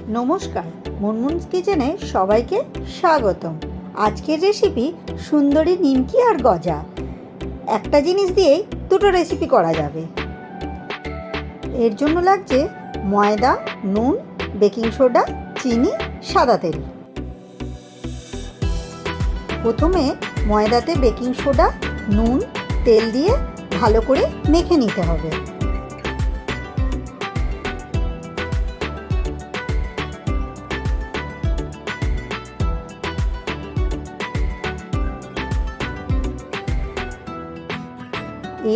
নমস্কার, মুনমুনস কিচেনে সবাইকে স্বাগতম। আজকের রেসিপি সুন্দরী নিমকি আর গজা। একটা জিনিস দিয়েই দুটো রেসিপি করা যাবে। এর জন্য লাগছে ময়দা, নুন, বেকিং সোডা, চিনি, সাদা তেল। প্রথমে ময়দাতে বেকিং সোডা, নুন, তেল দিয়ে ভালো করে মেখে নিতে হবে।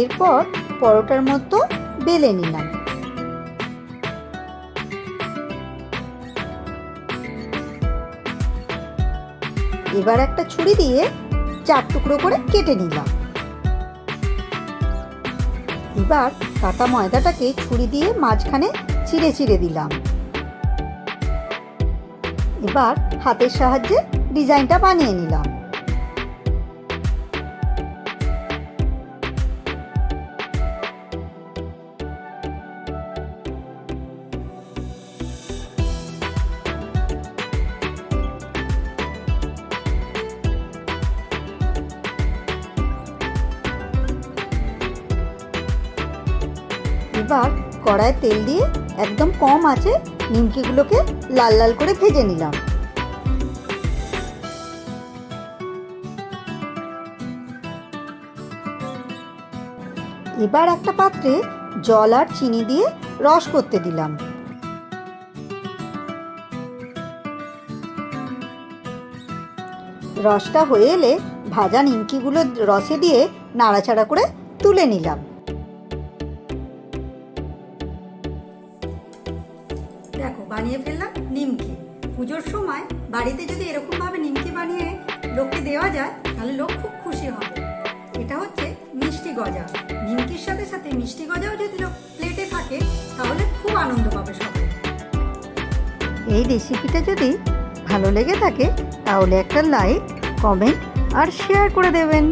এরপর পরোটার মতো বেলে নিলাম। এবার একটা ছুরি দিয়ে 4 টুকরো করে কেটে নিলাম। এবার কাটা ময়দাটাকে ছুরি দিয়ে মাঝখানে চিড়ে চিড়ে দিলাম। এবার হাতের সাহায্যে ডিজাইনটা বানিয়ে নিলাম। এবার কড়ায় তেল দিয়ে একদম কম আঁচে নিমকিগুলোকে লাল লাল করে ভেজে নিলাম। এবার একটা পাত্রে জল আর চিনি দিয়ে রস করতে দিলাম। রসটা হয়ে এলে ভাজা নিমকিগুলো রসে দিয়ে নাড়াচাড়া করে তুলে নিলাম। দেখো, বানিয়ে ফেললাম নিমকি। পুজোর সময় বাড়িতে যদি এরকমভাবে নিমকি বানিয়ে লোককে দেওয়া যায় তাহলে লোক খুব খুশি হবে। এটা হচ্ছে মিষ্টি গজা। নিমকির সাথে সাথে মিষ্টি গজাও যদি প্লেটে থাকে তাহলে খুব আনন্দ পাবে সবাই। এই রেসিপিটা যদি ভালো লেগে থাকে তাহলে একটা লাইক, কমেন্ট আর শেয়ার করে দেবেন।